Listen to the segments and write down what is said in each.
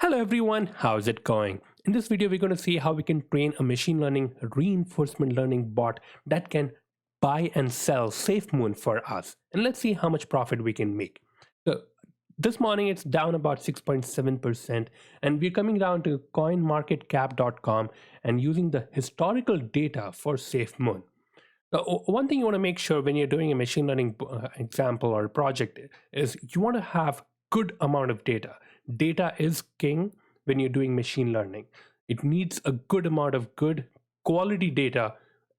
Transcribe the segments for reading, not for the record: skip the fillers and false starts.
Hello everyone, how's it going? In this video, we're going to see how we can train a machine learning reinforcement learning bot that can buy and sell SafeMoon for us. And let's see how much profit we can make. So this morning it's down about 6.7%, and we're coming down to coinmarketcap.com and using the historical data for SafeMoon. One thing you want to make sure when you're doing a machine learning example or project is you want to have good amount of data. Data is king when you're doing machine learning. It needs a good amount of good quality data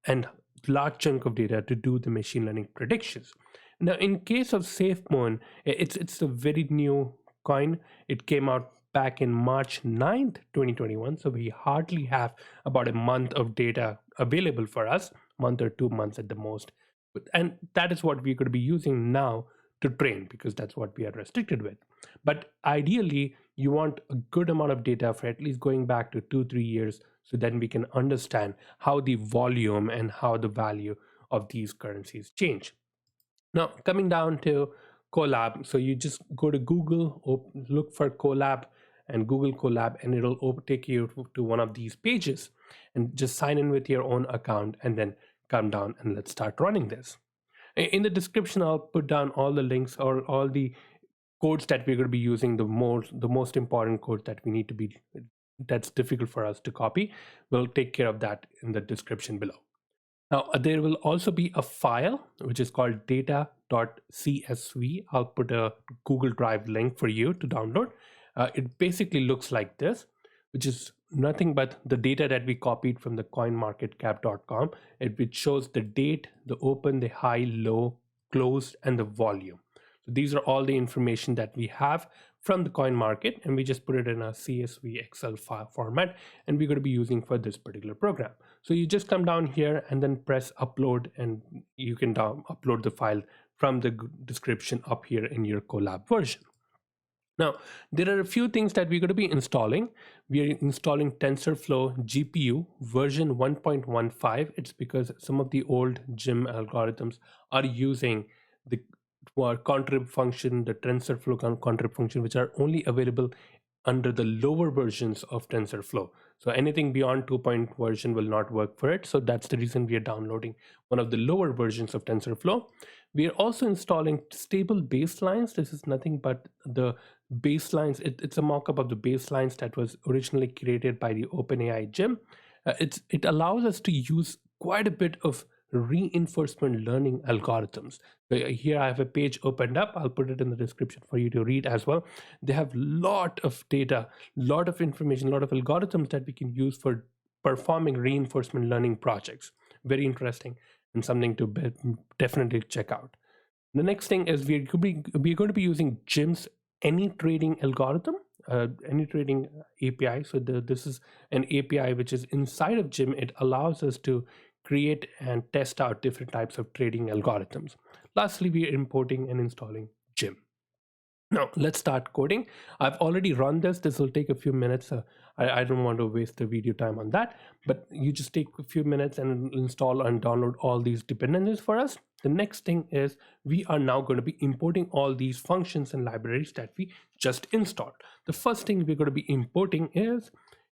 and large chunk of data to do the machine learning predictions. Now, in case of SafeMoon, it's a very new coin. It came out back in March 9th, 2021. So we hardly have about a month of data available for us, month or 2 months at the most. And that is what we're going to be using now to train, because that's what we are restricted with. But ideally, you want a good amount of data for at least going back to 2-3 years, so then we can understand how the volume and how the value of these currencies change. Now, coming down to Colab, so you just go to Google, look for Colab and Google Colab, and it'll take you to one of these pages, and just sign in with your own account and then come down and let's start running this. In the description, I'll put down all the links or all the codes that we're going to be using, the most important code that we need to be, that's difficult for us to copy. We'll take care of that in the description below. Now, there will also be a file which is called data.csv. I'll put a Google Drive link for you to download. It basically looks like this, which is nothing but the data that we copied from the coinmarketcap.com. Which shows the date, the open, the high, low, closed, and the volume. So these are all the information that we have from the coin market, and we just put it in a CSV Excel file format, and we're going to be using for this particular program. So you just come down here and then press upload, and you can upload the file from the description up here in your Colab version. Now, there are a few things that we're going to be installing. We are installing TensorFlow GPU version 1.15. It's because some of the old GIM algorithms are using the contrib function, the TensorFlow contrib function, which are only available under the lower versions of TensorFlow. So anything beyond 2.0 version will not work for it. So that's the reason we are downloading one of the lower versions of TensorFlow. We are also installing stable baselines. This is nothing but the baselines. It's a mock-up of the baselines that was originally created by the OpenAI GIM. It allows us to use quite a bit of reinforcement learning algorithms. Here I have a page opened up. I'll put it in the description for you to read as well. They have a lot of data, lot of information, a lot of algorithms that we can use for performing reinforcement learning projects. Very interesting and something to definitely check out. The next thing is we're going to be using GIM's AnyTrading algorithm, AnyTrading API. So this is an API which is inside of GIM. It allows us to create and test out different types of trading algorithms. Lastly, we are importing and installing GIM. Now, let's start coding. I've already run this. This will take a few minutes. I don't want to waste the video time on that, but you just take a few minutes and install and download all these dependencies for us. The next thing is we are now going to be importing all these functions and libraries that we just installed. The first thing we're going to be importing is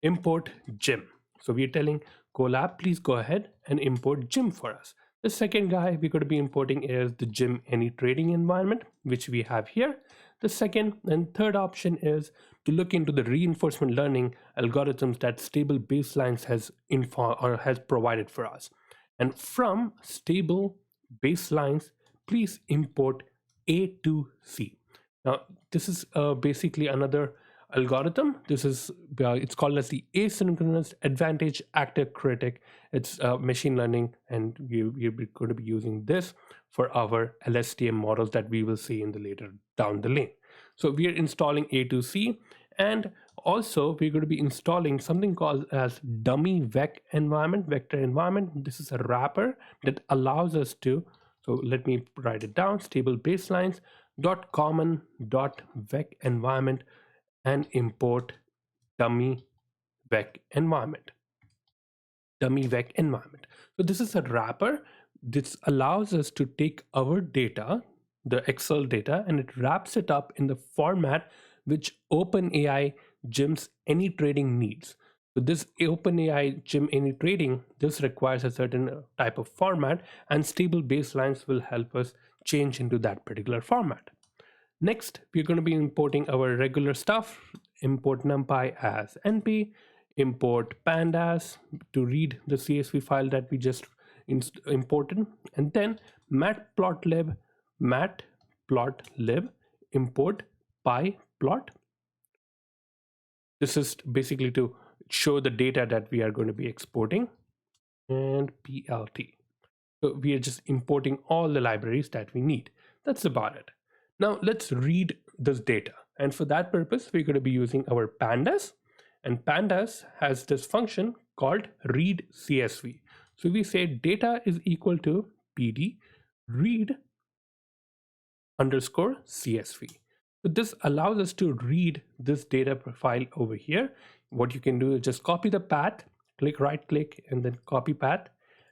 import GIM. So we're telling Colab, please go ahead and import GIM for us. The second guy we're going to be importing is the GIM AnyTrading environment, which we have here. The second and third option is to look into the reinforcement learning algorithms that Stable Baselines has provided for us. And from Stable Baselines, please import A2C. Now, this is basically another algorithm. This is it's called as the asynchronous advantage actor critic. It's machine learning, and we're going to be using this for our LSTM models that we will see in the later down the lane. So we are installing A2C, and also we're going to be installing something called as dummy vec environment, vector environment. This is a wrapper that allows us to, so let me write it down, stable baselines .common .vec environment, and import dummy vec environment. Dummy vec environment. So this is a wrapper. This allows us to take our data, the Excel data, and it wraps it up in the format which OpenAI Jim's any trading needs. So this OpenAI Jim any trading, this requires a certain type of format, and stable baselines will help us change into that particular format. Next, we're going to be importing our regular stuff. Import NumPy as NP, import pandas to read the CSV file that we just imported, and then matplotlib import pyplot. This is basically to show the data that we are going to be exporting, and plt. So we are just importing all the libraries that we need. That's about it. Now let's read this data, and for that purpose we're going to be using our pandas, and pandas has this function called read CSV. So we say data is equal to pd read underscore CSV. So this allows us to read this data file over here. What you can do is just copy the path, right click and then copy path,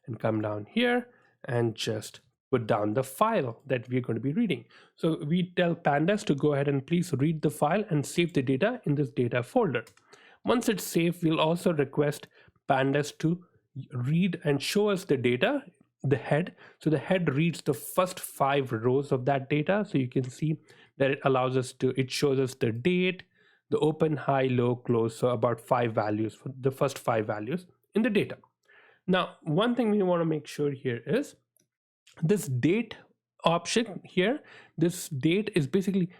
and come down here and just put down the file that we're going to be reading. So we tell pandas to go ahead and please read the file and save the data in this data folder. Once it's saved, we'll also request pandas to read and show us the data, the head. So the head reads the first 5 rows of that data. So you can see that it allows us to, it shows us the date, the open, high, low, close. So about 5 values, for the first 5 values in the data. Now, one thing we want to make sure here is this date option here. This date is basically,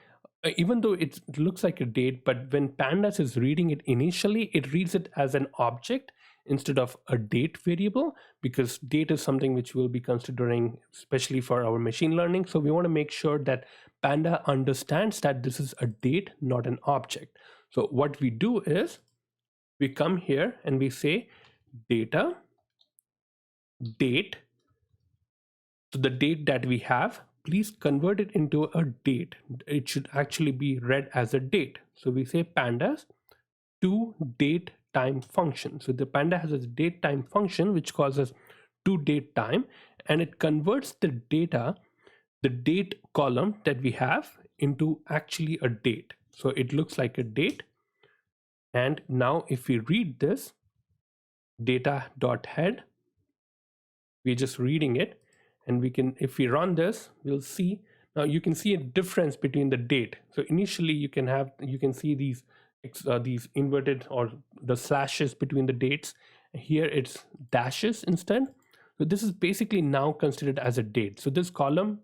even though it looks like a date, but when pandas is reading it initially, it reads it as an object instead of a date variable, because date is something which we'll be considering especially for our machine learning. So we want to make sure that Panda understands that this is a date, not an object. So what we do is we come here and we say data date. So the date that we have, please convert it into a date. It should actually be read as a date. So we say pandas to date time function. So the panda has a date time function which causes to date time, and it converts the data, the date column that we have, into actually a date. So it looks like a date. And now if we read this data.head, we're just reading it, and we can, if we run this, we'll see, now you can see a difference between the date. So initially you can see these inverted or the slashes between the dates. Here it's dashes instead. So this is basically now considered as a date. So this column,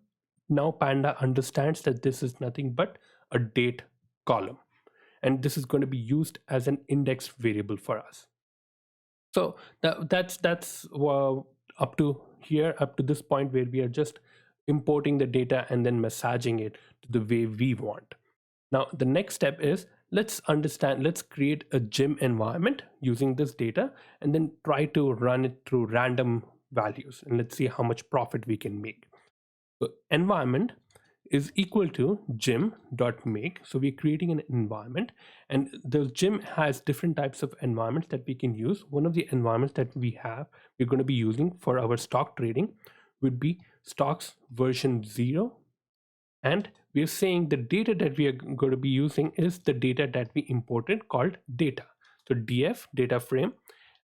now Panda understands that this is nothing but a date column, and this is going to be used as an index variable for us. So that's up to here, up to this point where we are just importing the data and then massaging it to the way we want. Now the next step is, let's create a Jim environment using this data and then try to run it through random values, and let's see how much profit we can make. So environment is equal to Jim.make. So we're creating an environment, and the Jim has different types of environments that we can use. One of the environments that we're going to be using for our stock trading would be stocks version 0. And we're saying the data that we are going to be using is the data that we imported called data. So df data frame,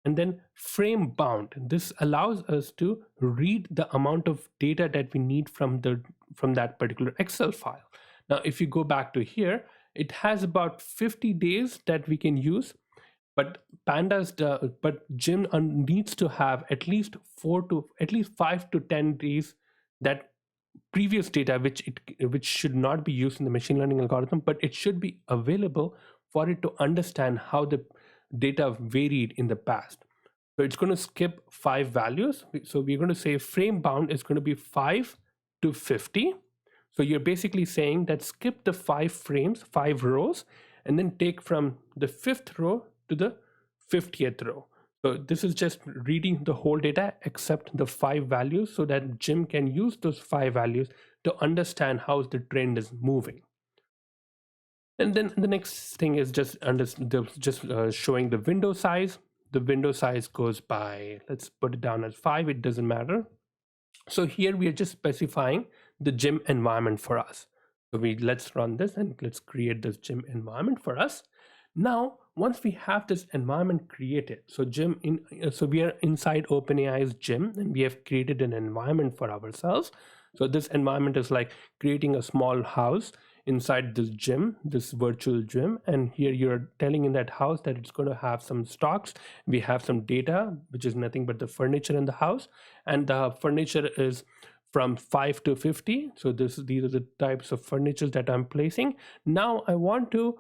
and then frame bound. This allows us to read the amount of data that we need from that particular Excel file. Now, if you go back to here, it has about 50 days that we can use, but Jim needs to have at least 5 to 10 days that previous data, which should not be used in the machine learning algorithm, but it should be available for it to understand how the data varied in the past. So it's going to skip 5 values. So we're going to say frame bound is going to be 5 to 50. So you're basically saying that skip the 5 frames, 5 rows, and then take from the 5th row to the 50th row. So this is just reading the whole data except the 5 values, so that Jim can use those 5 values to understand how the trend is moving. And then the next thing is just showing the window size. The window size goes by, let's put it down as 5, it doesn't matter. So here we are just specifying the Jim environment for us. So let's run this and let's create this Jim environment for us. Now, once we have this environment created, so so we are inside OpenAI's gym, and we have created an environment for ourselves. So this environment is like creating a small house inside this gym, this virtual gym, and here you're telling in that house that it's going to have some stocks. We have some data, which is nothing but the furniture in the house, and the furniture is from 5 to 50. So these are the types of furniture that I'm placing. Now I want to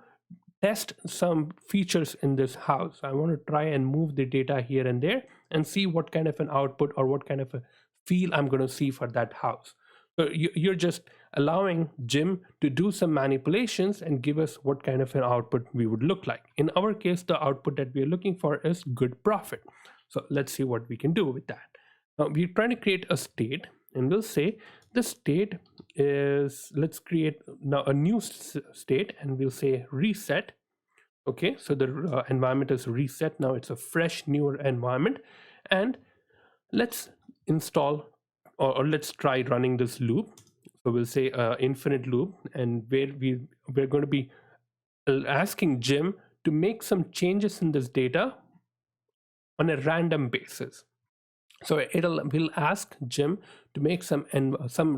test some features in this house. I want to try and move the data here and there and see what kind of an output or what kind of a feel I'm going to see for that house. So you're just allowing Jim to do some manipulations and give us what kind of an output we would look like. In our case, the output that we are looking for is good profit. So let's see what we can do with that. Now we're trying to create a state, and we'll say the state is, let's create now a new state, and we'll say reset. Okay, so the environment is reset. Now it's a fresh, newer environment, and let's install or let's try running this loop. So we'll say infinite loop, and where we're going to be asking Jim to make some changes in this data on a random basis. So we'll ask Jim to make some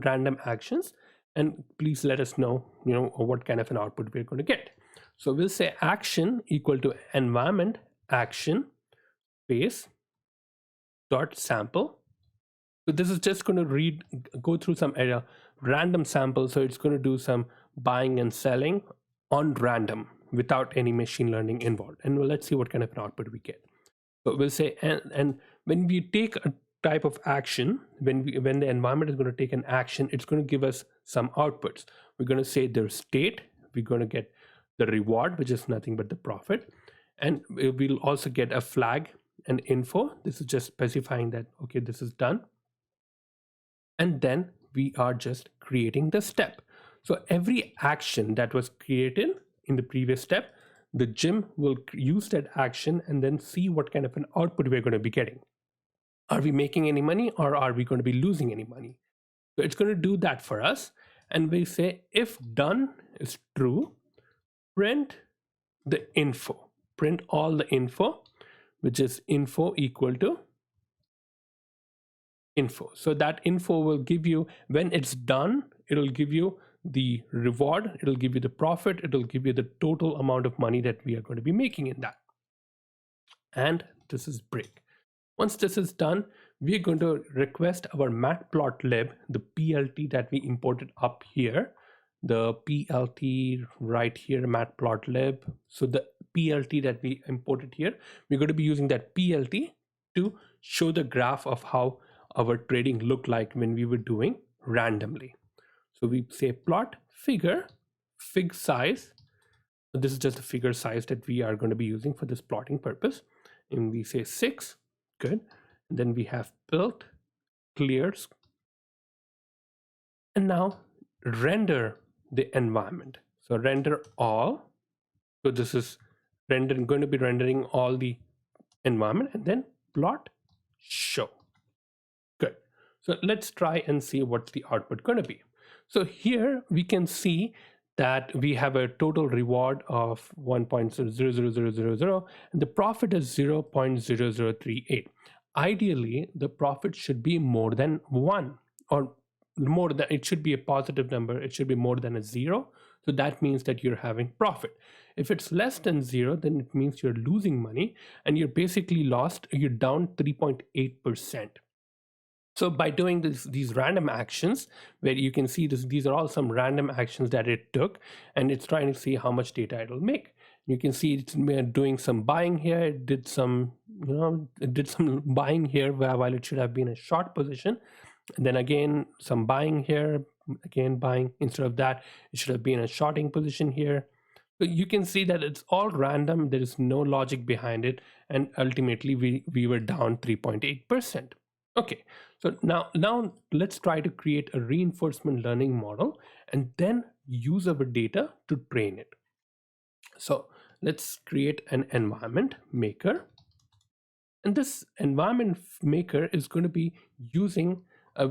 random actions, and please let us know, what kind of an output we're going to get. So we'll say action equal to environment action space dot sample. So this is just going to go through some random sample. So it's going to do some buying and selling on random without any machine learning involved. And let's see what kind of an output we get. So we'll say, and when we take a type of action, when the environment is going to take an action, it's going to give us some outputs. We're going to say their state. We're going to get the reward, which is nothing but the profit. And we'll also get a flag and info. This is just specifying that, okay, this is done. And then we are just creating the step. So every action that was created in the previous step, the Jim will use that action and then see what kind of an output we're going to be getting. Are we making any money, or are we going to be losing any money? So it's going to do that for us. And we say if done is true, print the info, print all the info, which is info equal to info. So that info will give you, when it's done, it'll give you the reward, it'll give you the profit, it'll give you the total amount of money that we are going to be making in that. And this is break. Once this is done, we're going to request our matplotlib, the PLT that we imported up here, the PLT right here, matplotlib. So the PLT that we imported here, we're going to be using that PLT to show the graph of how our trading looked like when we were doing randomly. So we say plot figure, fig size. This is just the figure size that we are going to be using for this plotting purpose. And we say 6, good. And then we have built, clears. And now render the environment. So render all. So this is going to be rendering all the environment, and then plot show. Good. So let's try and see what's the output going to be. So here we can see that we have a total reward of 1.00000, and the profit is 0.0038. Ideally, the profit should be more than 1, or more than, it should be a positive number. It should be more than a 0. So that means that you're having profit. If it's less than 0, then it means you're losing money, and you're basically lost. You're down 3.8%. So by doing these random actions, where you can see these are all some random actions that it took, and it's trying to see how much data it'll make. You can see it's doing some buying here. It did some, it did some buying here while it should have been a short position. And then again, some buying here, again buying. Instead of that, it should have been a shorting position here. So you can see that it's all random. There is no logic behind it. And ultimately, we were down 3.8%. Okay, so now let's try to create a reinforcement learning model and then use our data to train it. So let's create an environment maker. And this environment maker is going to be using,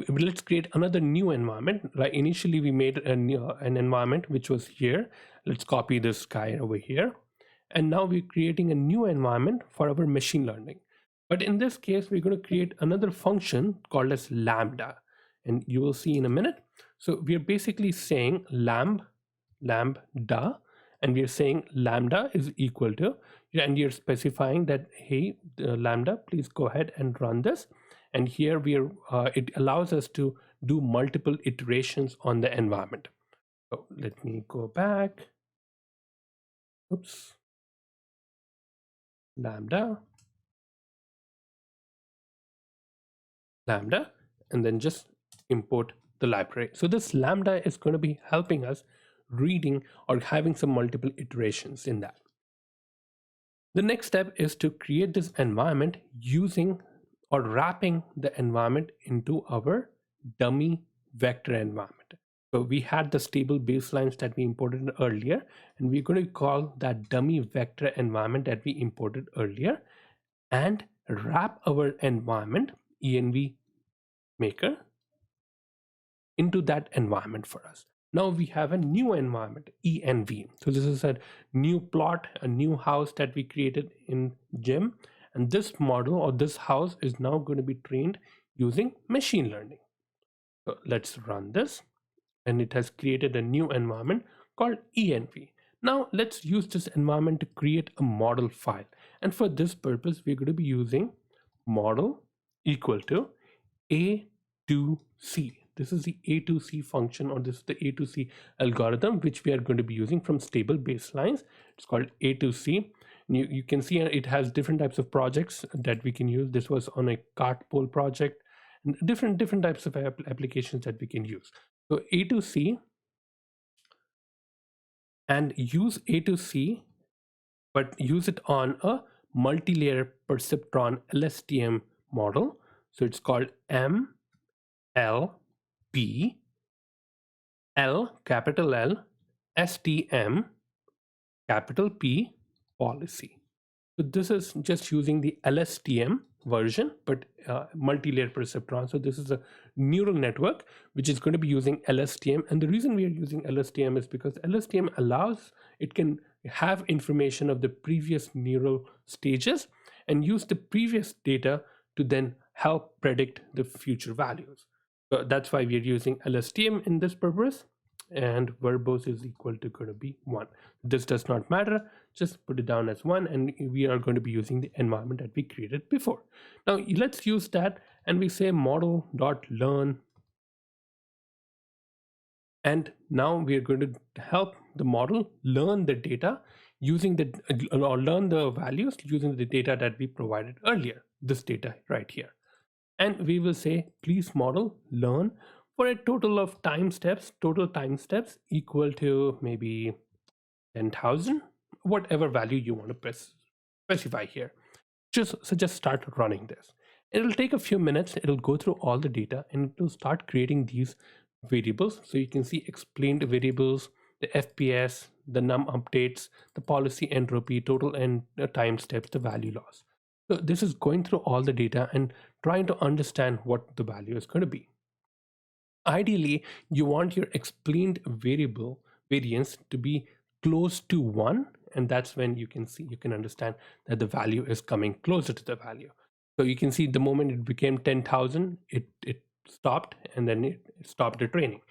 let's create another new environment. Right? Initially, we made an environment which was here. Let's copy this guy over here. And now we're creating a new environment for our machine learning. But in this case, we're going to create another function called as lambda. And you will see in a minute. So we're basically saying lambda, and we're saying lambda is equal to, and you're specifying that, hey, lambda, please go ahead and run this. And here it allows us to do multiple iterations on the environment. So let me go back. Oops. Lambda, and then just import the library. So this lambda is going to be helping us reading or having some multiple iterations in that. The next step is to create this environment using or wrapping the environment into our dummy vector environment. So we had the stable baselines that we imported earlier, and we're going to call that dummy vector environment that we imported earlier and wrap our environment env maker into that environment for us. Now we have a new environment, env. So this is a new plot, a new house that we created in Gem. And this model or this house is now going to be trained using machine learning. So let's run this. And it has created a new environment called env. Now let's use this environment to create a model file. And for this purpose, we're going to be using model equal to A2C. This is the A2C function, or this is the A2C algorithm, which we are going to be using from stable baselines. It's called A2C. You can see it has different types of projects that we can use. This was on a Cartpole project, and different types of applications that we can use. So A2C, and use A2C, but use it on a multi-layer perceptron LSTM model. So it's called MLP, L, capital L, STM, capital P policy. So this is just using the LSTM version, but multi-layer perceptron. So this is a neural network which is going to be using LSTM. And the reason we are using LSTM is because LSTM allows, it can have information of the previous neural stages and use the previous data to then help predict the future values. So that's why we are using LSTM in this purpose. And verbose is equal to going to be 1. This does not matter, just put it down as 1, and we are going to be using the environment that we created before. Now let's use that, and we say model.learn, and now we are going to help the model learn the data using the or learn the values using the data that we provided earlier, this data right here. And we will say, please model learn for a total of time steps equal to maybe 10,000, whatever value you want to specify here. So just start running this. It'll take a few minutes. It'll go through all the data and it will start creating these variables. So you can see explained variables, the FPS, the num updates, the policy entropy, total and time steps, the value loss. So this is going through all the data and trying to understand what the value is going to be. Ideally, you want your explained variable variance to be close to 1, and that's when you can understand that the value is coming closer to the value. So you can see the moment it became 10,000, it stopped, and then it stopped the training.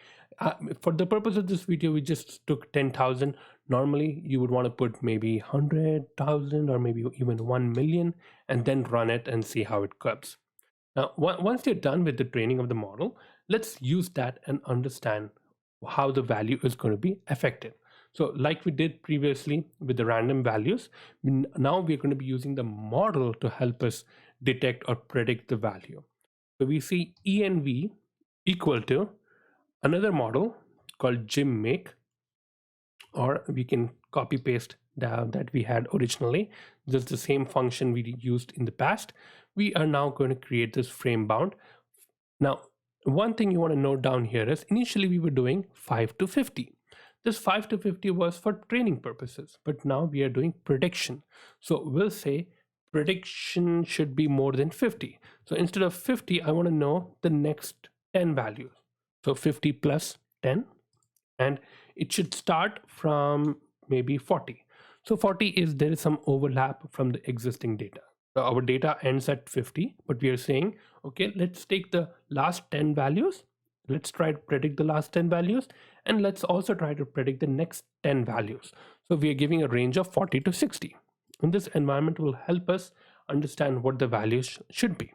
For the purpose of this video, we just took 10,000. Normally, you would want to put maybe 100,000 or maybe even 1 million, and then run it and see how it goes. Now, once you're done with the training of the model, let's use that and understand how the value is going to be affected. So like we did previously with the random values, now we're going to be using the model to help us detect or predict the value. So we see env equal to another model called GymMake, or we can copy paste that we had originally, just the same function we used in the past. We are now going to create this frame bound. Now, one thing you want to note down here is initially we were doing 5 to 50. This 5 to 50 was for training purposes, but now we are doing prediction. So we'll say prediction should be more than 50. So instead of 50, I want to know the next 10 values. So 50 plus 10, and it should start from maybe 40. So 40 is, there is some overlap from the existing data. So our data ends at 50, but we are saying, okay, let's take the last 10 values. Let's try to predict the last 10 values, and let's also try to predict the next 10 values. So we are giving a range of 40 to 60. And this environment will help us understand what the values should be.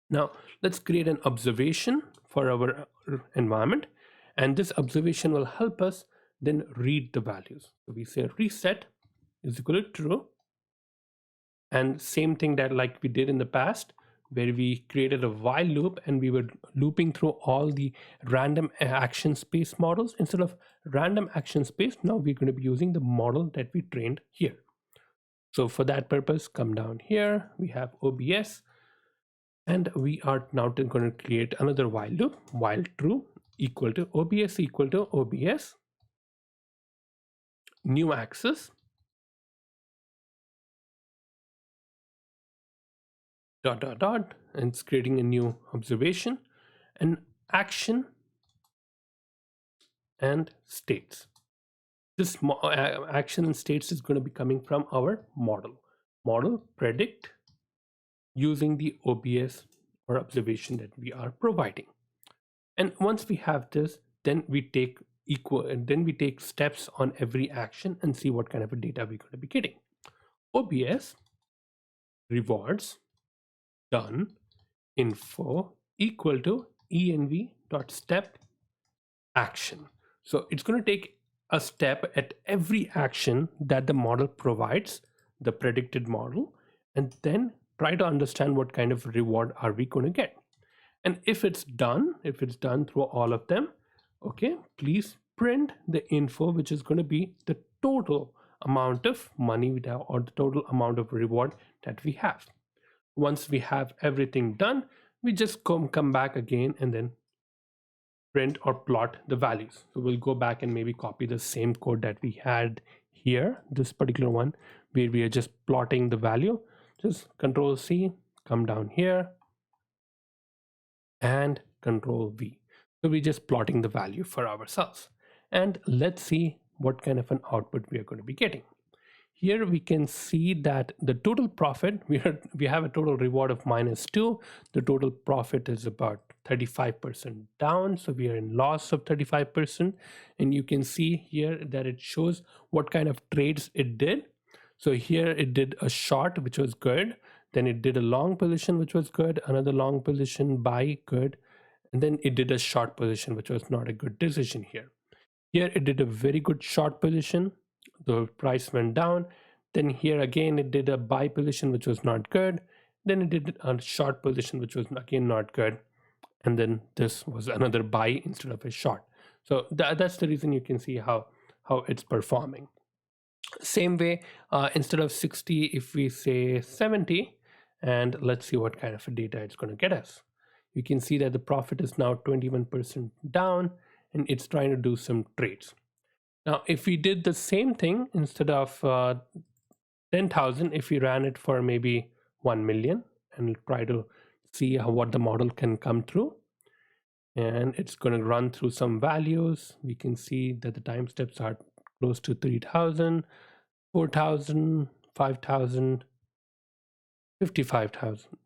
Now let's create an observation for our environment, and this observation will help us then read the values. So we say reset is equal to true, and same thing that like we did in the past, where we created a while loop and we were looping through all the random action space models. Instead of random action space, now we're going to be using the model that we trained here. So for that purpose, come down here, we have OBS, and we are now going to create another while loop, while true equal to OBS new axis dot dot dot, and it's creating a new observation, and action and states. This action and states is going to be coming from our model predict using the OBS or observation that we are providing. And once we have this, then we take steps on every action and see what kind of a data we're going to be getting. OBS rewards done info equal to env.step action. So it's going to take a step at every action that the model provides, the predicted model, and then try to understand what kind of reward are we going to get. And if it's done through all of them, okay, please print the info, which is going to be the total amount of money we have, or the total amount of reward that we have. Once we have everything done, we just come back again and then print or plot the values. So we'll go back and maybe copy the same code that we had here, this particular one, where we are just plotting the value. Just Control C, come down here, and Control V. So we're just plotting the value for ourselves. And let's see what kind of an output we are going to be getting. Here we can see that the total profit, we have a total reward of -2. The total profit is about 35% down. So we are in loss of 35%. And you can see here that it shows what kind of trades it did. So here it did a short, which was good. Then it did a long position, which was good. Another long position, buy, good. And then it did a short position, which was not a good decision here. Here it did a very good short position. The price went down. Then here again it did a buy position, which was not good. Then it did a short position, which was again not good. And then this was another buy instead of a short. So that's the reason you can see how it's performing. Same way, instead of 60, if we say 70, and let's see what kind of a data it's going to get us. You can see that the profit is now 21% down, and it's trying to do some trades. Now, if we did the same thing, instead of 10,000, if we ran it for maybe 1 million and try to see what the model can come through, and it's going to run through some values, we can see that the time steps are close to 3,000, 4,000, 5,000, 55,000,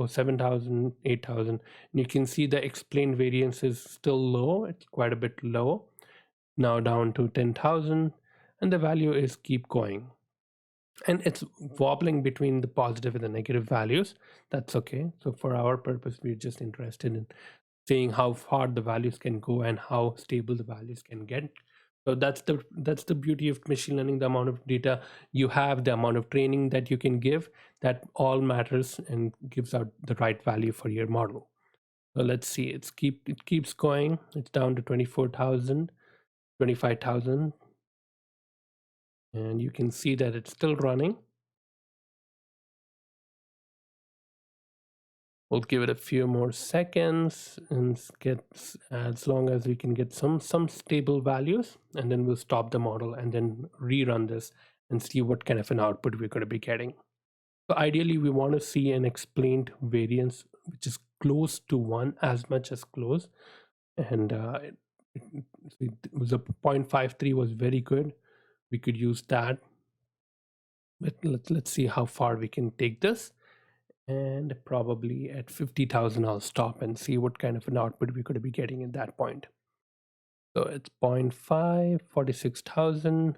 7,000, 8,000. And you can see the explained variance is still low. It's quite a bit low. Now down to 10,000, and the value is keep going. And it's wobbling between the positive and the negative values. That's okay. So for our purpose, we're just interested in seeing how far the values can go and how stable the values can get. So that's the beauty of machine learning. The amount of data you have, the amount of training that you can give, that all matters and gives out the right value for your model. So let's see, it keeps going. It's down to 24,000, 25,000, and you can see that it's still running. We'll give it a few more seconds and get as long as we can get some stable values, and then we'll stop the model and then rerun this and see what kind of an output we're going to be getting. So ideally, we want to see an explained variance which is close to 1, as much as close. And it was a 0.53 was very good. we could use that. But let's see how far we can take this. And probably at 50,000 I'll stop and see what kind of an output we could be getting at that point. So it's 0.5, 46,000,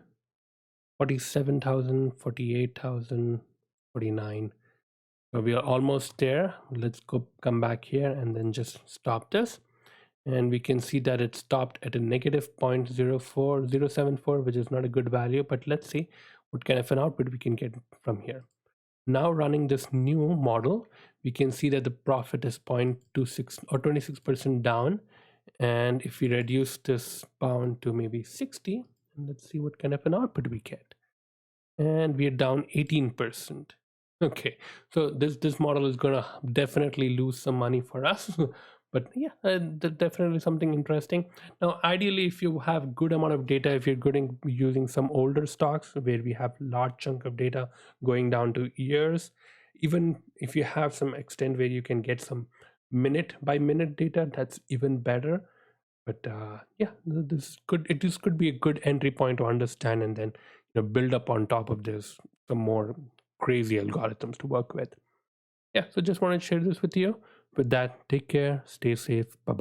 47,000, 48,000, 49. So we are almost there. Let's come back here and then just stop this. And we can see that it stopped at a negative 0.04074, which is not a good value, but let's see what kind of an output we can get from here. Now running this new model, we can see that the profit is 0.26 or 26% down. And if we reduce this bound to maybe 60, let's see what kind of an output we get. And we are down 18%. Okay, so this model is gonna definitely lose some money for us. But yeah, definitely something interesting. Now, ideally, if you have good amount of data, if you're using some older stocks where we have large chunk of data going down to years, even if you have some extent where you can get some minute by minute data, that's even better. But yeah, this could be a good entry point to understand, and then build up on top of this some more crazy algorithms to work with. Yeah, so just wanted to share this with you. With that, take care, stay safe, bye bye.